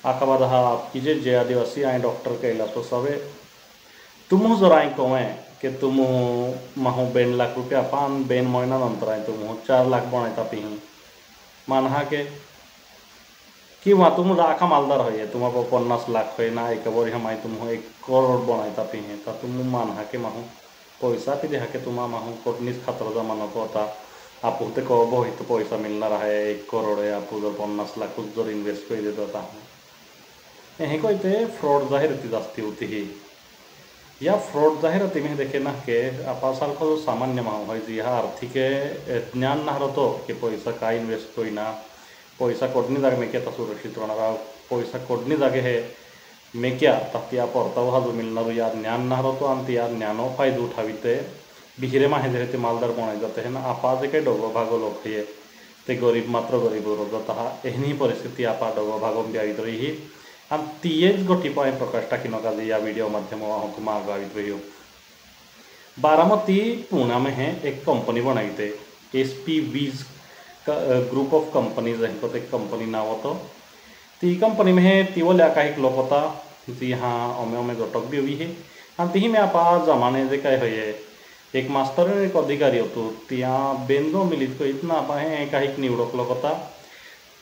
आका बाद हा आपकी जे आदिवासी आए डॉक्टर कहला तो सबे तुम जरा कमें कि तुम महू 2 लाख रुपया पान 2 महीना नंतर आए तुम 4 लाख बनाता पिही मानहा के किंवा तुम राखा मालदार होये तुम 50 लाख होय ना एक बरी हमाय तुम 1 करोड़ बनायता पिहे ता तुम मानहा के महू पैसा पी देहा के तुम महू कोटनीस खातर जमाना तो आता आपू ते कब ही तो पैसा मिलना रहा है 1 करोड़ है आपू जर 50 लाख जर इन्वेस्ट कर देता यही कहते फ्रॉड जाहिराती जास्ती होती ही या फ्रॉड जाहिराती में देखे ना के आपासाल को जो सामान्य माहू है जी हाँ आर्थिक ज्ञान ना तो कि पैसा का इन्वेस्ट कोई ना पैसा कोडनी जागे मेक्या ता सुरक्षित राहणार पैसा कोडनी जागे हे मेक्या त्या परतावा जो मिलणार या ज्ञान ना तो आणि त्या ज्ञानो फायदा उठाविते बिहिरे माहे जे ते मालदार बनाई जाते हैं ना आपा जे काही डोगो भागो लोक हे ते गरीब मात्र गरीब जाता एहनी परिस्थिती आपा डोगो भागो ब्यावित रही आणि तीच गोटी पाय प्रकाश टाकी नका या वीडियो माध्यम तुम आगावित रही बारामती पुणे में है एक कंपनी बनाई थे SP वीज ग्रुप ऑफ कंपनीज है तो एक कंपनी नाव होतं ती कंपनी में है ती वाल्या काही लोक होता जी हाँ अमे अमे जोटक भी हुई है आणि ती में आपा जमाने जे काय है एक मास्टर एक अधिकारी होतो त्या बेंदो मिलित को इतना आपा है काही निवडक लोक होता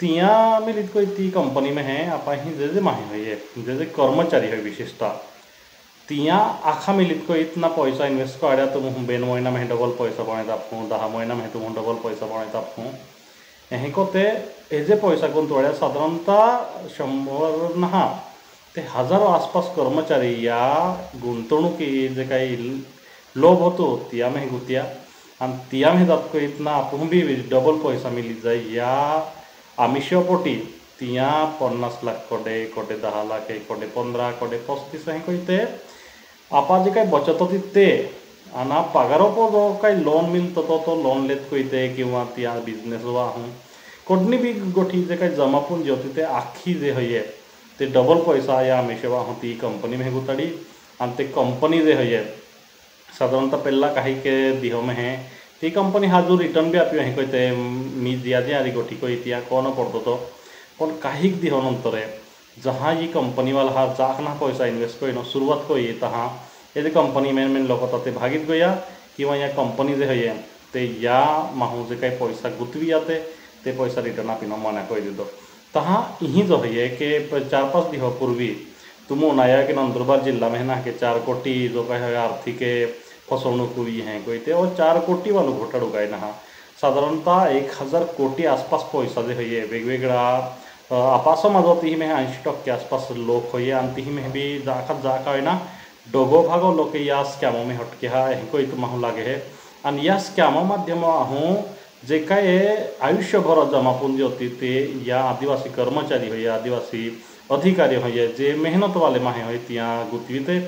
तिया मिलित को ती कंपनी में है आपा ही जे माही है जे कर्मचारी है विशेषतः तिया आखा मिलित को इतना पैसा इन्वेस्ट कर तुम 2 महीना में डबल पैसा बनाता फूँ 10 महीना में तुम डबल पैसा बनाता फूँ यही कोते हेजे पैसा गुंतवड्या साधारणतः 100 ना ते हजारों आसपास कर्मचारी या गुंतवणुकी जे काही लोभ होतो तिया में गुतिया आणि तिया में जात को इतना आपण भी डबल पैसा मिली जाए या आमिषपोटी तिया 50 लाख कोडे 10 लाख कोडे 15 कोडे 35 हे कहते आपा जे काही बचत होती ते आणि पगारों जो काही लोन मिलतो तो लोन लेत कहते किंवा त्या बिजनेस वाहून कोडनी भी गोठी जे काही जमापून जे होती ते आखी जे है ते डबल पैसा या आमिष वाहून ती कंपनी में गुताड़ी आणि ते कंपनी जे है साधारणतः पहला काही के दिह में है ती कंपनी हा जो रिटर्न भी आप हे कहते मी दिया दिया गोठी को इतिया कौन पड़तो तो पण काही दिह नंतर जहाँ ये कंपनी वाला हा जाखना पैसा इन्वेस्ट कर सुरुवात को ये तहाँ ये कंपनी मेन लोक होता ते भागित गया किंवा या कंपनी जे है ते या माहू जे काही पैसा गुतवी जाते ते पैसा रिटर्न आप मना कर दो तहाँ यही जो है कि 4-5 दिह पूर्वी तुम नया कि नंदुरबार जिला में ना के 4 कोटी जो कहे आर्थिक फसवणूक हुई है कहते और 4 कोटी वालों घोटाळू काय ना साधारणतः 1000 कोटी आसपास पैसा जे है वेगवेगळा आपा समाजात ही में 80% आसपास लोक होइए आणि ती में भी जाका है ना डोगो भागो लोक या स्कॅमो में हटके हा कोई तुम्हाला लागे है आणि या स्कॅमो माध्यम आहूँ जे काय आयुष्यभर जमापुंजी होती ते या आदिवासी कर्मचारी हो या आदिवासी अधिकारी हो जे मेहनत वाले माहे हो तिया गुतवीते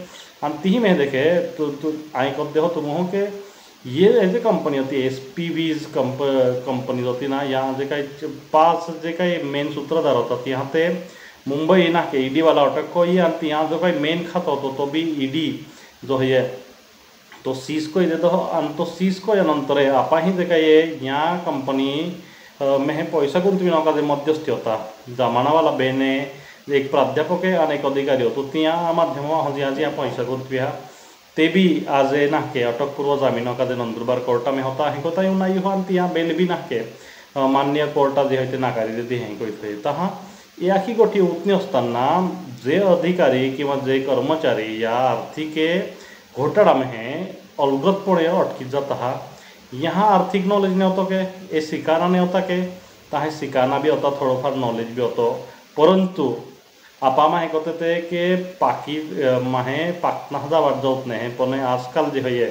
आणि ती में देखे तो आई कर दे हो तुम हो के ये जे कंपनी होती SP वीज कंपनी होती ना यहाँ जे काही 5 जे काही मेन सूत्रधार होतात यहाँ ते मुंबई ना के ED वाला अटक को ही आणि यहाँ जो काही मेन खाता होतो तो भी ED जो है तो सीज को दे दो तो सीज को नंतर आपा ही जे काही या कंपनी में पैसा गुंतवी नका जे मध्यस्थी होता जमाना वाला बेने एक प्राध्यापक है आणि एक अधिकारी होतो त्या माध्यम हजिया जिया पैसा गुंतविया ते भी आज ना के अटकपूर्व जामीन का जे नंदुरबार कोर्टा में होता है कोता यू नहीं हुआ तिया बेल भी ना के मान्य कोर्टा जे है नाकारी देते हैं कोई तहाँ ये आखी गोठी उतनी असताना जे अधिकारी किंवा जे कर्मचारी या आर्थिक घोटाळा में है अलगतपणे अटकी जाता है यहाँ आर्थिक नॉलेज नहीं होता के ये सिकाना नहीं होता के ताहे सिकाना भी होता थोड़ाफार नॉलेज भी होता परंतु आपा माहे कहते थे कि पाकी माहे पाकना जावाट जात नहीं पण आजकाल जे है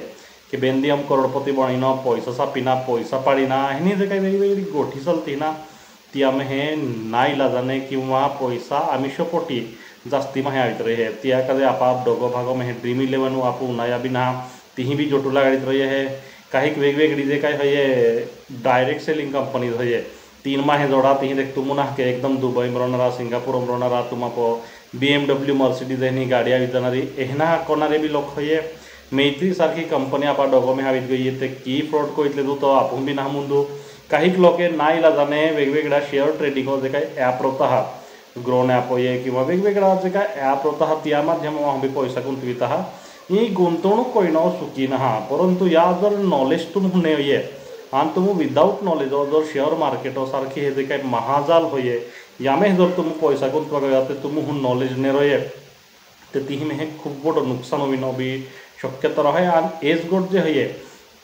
कि बेंदी हम करोड़पति बनीना पैसा सापिना पैसा पाड़ीना हेनी जे काही वेगवेगळी गोठी चलती ना ती में हे नाईला जाने किंवा पैसा आमिषपोटी जास्ती माहे आवित रहे तिया कदे आपा डोगो भागो में ड्रीम 11 आपू नया बिना ती भी जोटूला गाड़ीत रही है काही वेगवेगळी जे काही है डायरेक्ट सेलिंग कंपनी है 3 माहे जोड़ा ती देख तुम ना के एकदम दुबई में रहना सिंगापुर में रहना तुम BMW मर्सिडीज एनी गाड़िया जाणारी एहना कोणारे भी लोक है मैत्री सारखी कंपनी आपा डोगो में हावीत गई ते की फ्रॉड को इतले तो आपण भी ना मुंदू काही लोके नाईला जाणे वेगवेगळ्या शेअर ट्रेडिंग जे काही ॲप होता ग्रोन ॲप होये किंवा वेगवेगळा जे काय ॲप होता त्या माध्यमावर आम्ही पैसा गुंतवीत आहात ही गुंतवणूक करणं चुकी ना परंतु या जर नॉलेज तुम नाही आणि तुम विदाउट नॉलेज जर शेअर मार्केट सारखी हे जे काही महाजाल होये यामे जर तुम पैसा गुंतवा ते तुम नॉलेज ने रहे ते ती हे खूप बड़ नुकसान होईन भी शक्यता रहे आणि एज गोट जे होये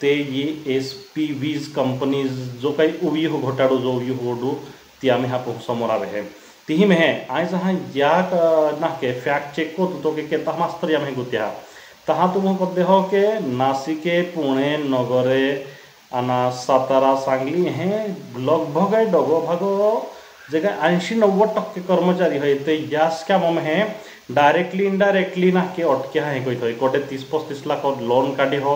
ते ये SPVs कंपनीज जो काही उभी हो घोटाड़ो जो उभी हो ती आम्ही हा समोर आवे ती में आज हाँ या ना के फैक्ट चेक को तो के केता मास्तर या में गुतिया तहा तुम को देहो के नासिके पुणे नगरे आना सातारा सांगली हे लगभग डगो भागो जे काय 80-90% कर्मचारी है ते यास क्या मम है डायरेक्टली इनडायरेक्टली ना के अटके है कोई थोड़ी कोटे 30-35 लाख लोन काढी हो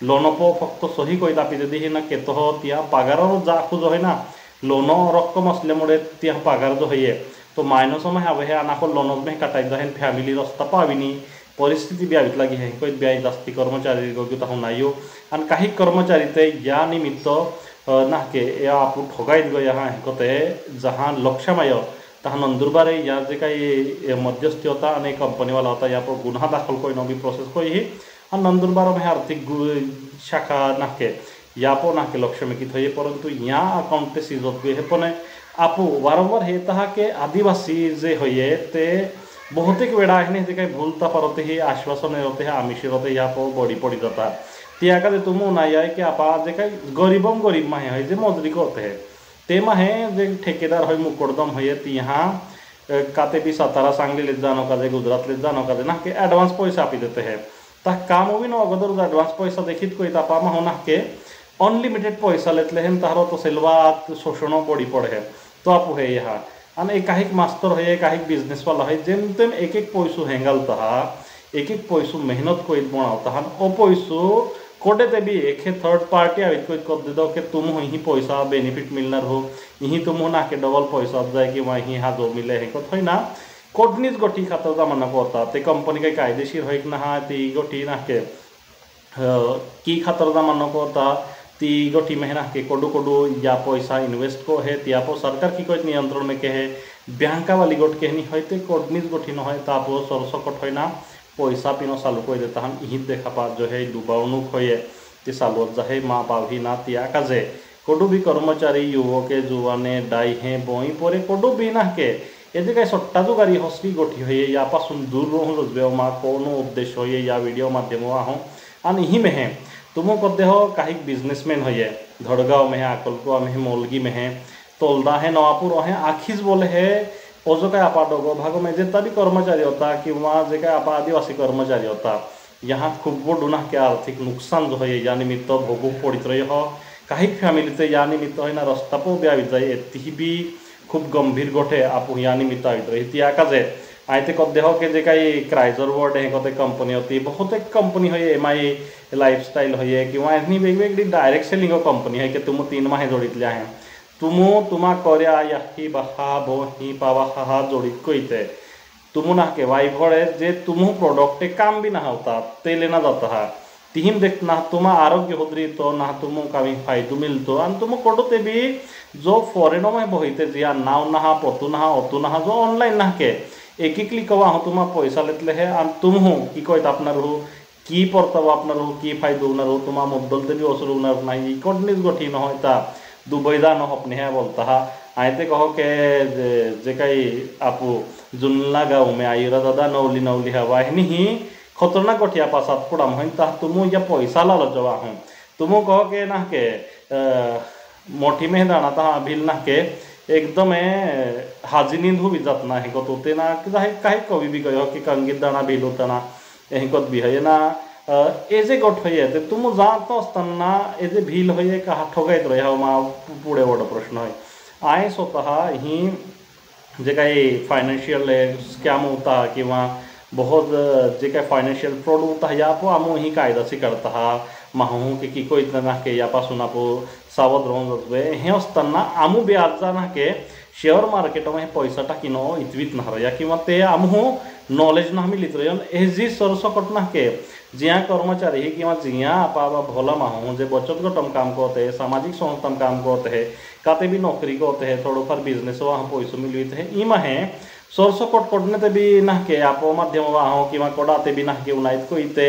लोन पो फक्त सही कोई तापी दे ना के तो त्या पगार जा खुद है ना लोन रक्कम असल्यामुळे त्या पगार जो है तो मायनस में हवे है आना को लोन में कटाई दहेन फैमिली रस्ता पाविनी परिस्थिती ब्यावीत लगी है कोई ब्याज जास्ती कर्मचारी गो नाइयो आणि काही कर्मचारी ते या निमित्त ना के या आपण ठगाईत गो यहाँ कते जहाँ लक्षमाय तहाँ नंदुरबार या जे काही मध्यस्थी होता आणि कंपनीवाला होता या पर गुन्हा दाखल कोई नवी प्रोसेस कोई ही और नंदुरबार में आर्थिक शाखा नाके या पो नाके लक्ष्य में कित परंतु यहाँ अकाउंट सीज होते है पण आपू वारंवार हे तहा के आदिवासी जे होये ते बहुतेक वेळा आहे जे काही भूलता परते हे आश्वासन होते हे आमिष होते या पो बड़ी पड़ी जाता त्या का तुम नाही आहे की आपा जे काही गरीबम गरीब माहे है जे मजदूरी करते हैं ते माहे जे ठेकेदार है मुकोड़दम है यहाँ काते भी सातारा सांगली ले जानो का गुजरात ले जानो का ना के एडवांस पैसा आपी देते हैं ता काम भी न अगोदर एडवांस पैसा देखित कोई तापा मा होना के अनलिमिटेड पैसा लेतले हैं तारो तो सेलवा शोषण बड़ी पड़े है तो आप है यहाँ आणि काही मास्तर है काही बिजनेस वाला है जेम तेम एक पैसो हेंगालता एक पैसो मेहनत कोई बनाता ओ पैसो कोटे ते भी एक थर्ड पार्टी आवित कोई कर दे दो कि तुम ही पैसा बेनिफिट मिलनार हो यही तुम ना के डबल पैसा जाए कि वहीं हाँ जो मिले है कत ना कोडनीच गोठी खातर जमाना को होता ते कंपनी के कायदेशीर है ना हाँ ती गोठी ना के की खातर जमाना को होता ती गोठी में ना के कोडू कोडू या पैसा इन्वेस्ट को है त्या पो सरकार की कोई नियंत्रण में के है बैंका वाली गोट के नहीं होते कोडनीच गोठी न है तापो सरसकट है ना पैसा पिनो चालू कर देता हम इहित देखा पा जो है डुबावणूक होये ते चालू जाहे माँ पावी ना त्या काजे कोडू भी कर्मचारी युवके जुवाने डाई हैं बोई पोरे कोडू भी ना के ये काय सट्टा जो गाड़ी हसली गोठी होये या पासून दूर रहूं रोजबेव मा कोनो उद्देश्य होये या वीडियो माध्यम आहूँ आणि ही में है तुम करते हो काही बिजनेसमैन होये धड़गांव में है आकलको में है मोलगी में है तोलदा है नवापुर है आखीज बोले है जो काय आपा डोगो भागो में जितना भी कर्मचारी होता कि वहाँ जे काय आपा आदिवासी कर्मचारी होता यहाँ खूब बड़ू ना के आर्थिक नुकसान जो है या निमित्त भोगू पड़ित रही हो काही फैमिली या निमित्त है ना रस्ता पो ब्यावित जाए एती भी खूब गंभीर गोठे आप या निमित्त आवित रही त्या काजे आयते कद देह के जे काही क्राइजर वर्ड है कते कंपनी होती बहुत एक कंपनी है MI लाइफस्टाइल है कि एनी वेगवेगळी डायरेक्ट सेलिंग कंपनी है कि तुम 3 माहे जोडितले आहे तुमा कर्या याही बाहा बो ही पावा हा जोडित कोईते तुम ना के वाई भोड़े जे तुम प्रोडक्ट काम भी ना होता ते लेना जाता है तीन देख ना तुम आरोग्य होद्री तो ना तुम कमी फायदो मिलतो आणि तुम कोडते भी जो फॉरेनो में बहिते जिया नाव ना पतु ना अतु ना जो ऑनलाइन ना के एक ही क्लिक हो तुम पैसा लेतले है आणि तुम हो कि कोई अपना रो की परताव अपना रो की फायदो उना रो तुम मुद्दल ते भी असर उना नाही कोडनीच गोठी न होता दुबई जानो अपने है बोलता हा आयते कहो के जे काही आपू जुनला गाँव में आयुरा दादा नवली नवली हवा है ही खतरनाक गोठिया पासात पड़ा ता तुम या पैसा ला जवा हूँ तुम कहो के ना के मोठी में दाना ता बिल ना के एकदम हाजी नींद भी जात ना हिकत होते ना कहीं कवि भी कहो कि कंगीत दाना बिल होता ना हिकत भी है ना एजे गोठ है तुम जात असताना एजे भील है का ठगायत रहे हो मा पुढे बड़ा प्रश्न है आय स्वतः ही जे काही फायनान्शियल स्कॅम होता किंवा बहुत जे काही फायनान्शियल फ्रॉड होता या पो आमो ही कायदाशी करता हा माहू की कोई ना के यापासून आपो सावध राहून जातोय हे असताना आमू ब्याजा ना के शेअर मार्केटमध्ये पैसा टाकिनो इतवीत ना या किंवा ते आमहू नॉलेज ना मिलित रही एजी सरसकट ना के जिया कर्मचारी किंवा जिया आपा भोला माहू जे बचत गटम काम करते हैं सामाजिक संस्थाम काम करते हैं काते भी नौकरी करते हैं थोड़ोफार बिजनेस वहाँ पैसो मिलवित है ई माहे सरसकट कोडने ते भी ना के आप माध्यम वहाँ किंवा कोडाते भी ना के उनाइत को इते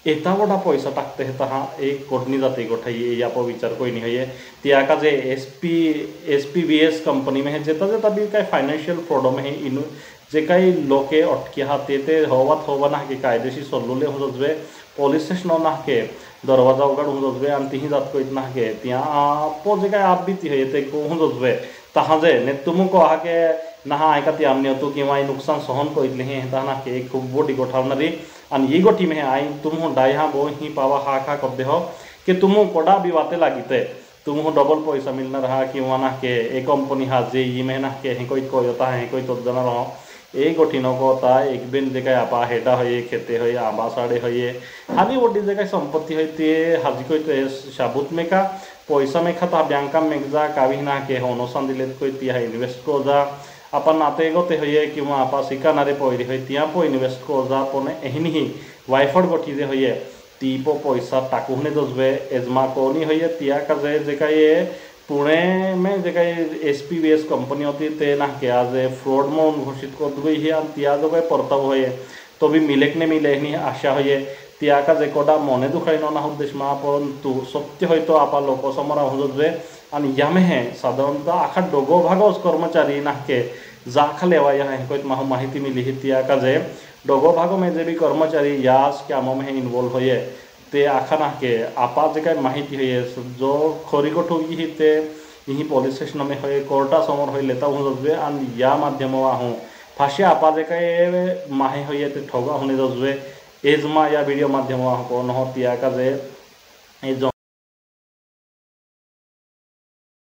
एता बड़ा पैसा टाकते हैं तहाँ एक कोडनी जाते गोठाई आप विचार कोई नहीं है त्या का जे SPVS कंपनी में है जेता जेता भी काय फाइनेंशियल फ्रॉड में है इन जे काही लोके अटकी हाते ते हवात हवा ना के कायदेशी सल्लुले हो जवे पुलिस स्टेशन ना के दरवाजा उघड हो जवे आणि तिही जात को इतना के त्या पो जे काय आप भी ती ते को हो जवे तहा जे ने तुम को आ के नहा आय का ती आमने तो किंवा नुकसान सहन को इतले हे ता ना के खूब बोडी गोठावणारी आणि ही गोठी में आई तुम हो डाय हा बो ही पावा हा खा कर दे हो कि तुम कोडा भी बाते लागिते तुम हो डबल पैसा मिलना रहा किंवा ना के एक कंपनी हा जे ई में ना के हे कोई होता है कोई तो जना रहो एक गोठी नकोता एक बिन जे काय आपा हेडा होये खेते होये आंबा साडे होये हानी वोडी जे काय संपत्ती होय ते हाजी कोई ते साबुत में का पैसा में खाता बैंका में जा कावी ना के होनोसान दिले कोई तिया इन्वेस्ट को जा आपण नाते गोते होये किंवा आपा सिकानारे पोयरी होय तिया पो इन्वेस्ट को जा पोने एहिनी ही वाइफड गोठी जे होये ती पो पैसा टाकुने दजवे एजमा कोनी होये तिया का जे काय पुणे में जे काही SPVS कंपनी होती ते ना के आज फ्रॉड म्हणून घोषित कर गई है आणि त्या जो काही परताव होय तो भी मिलेक ने मिले नहीं आशा होय त्या का जे कोडा मने दुखाई ना उद्देश मा परंतु सत्य होय तो आपा लोक समोर होजवे आणि यामे हे साधारणतः आखा डोगो भागोस कर्मचारी ना के जाखा लेवा या है कोई माहिती मिली है त्या का जे डोगो भागो में जे भी कर्मचारी यास क्या में इन्वॉल्व होय ते आखा ना के आपा जे काय माहिती है जो खरी गोठो ही ते यही पुलिस स्टेशन में होय कोर्टा समोर होय लेता हूँ जजवे आणि या माध्यम हूँ फाशी आपा जे काय माहे होय ते ठगा होने जजवे एजमा या वीडियो माध्यम को न हो तिया का जे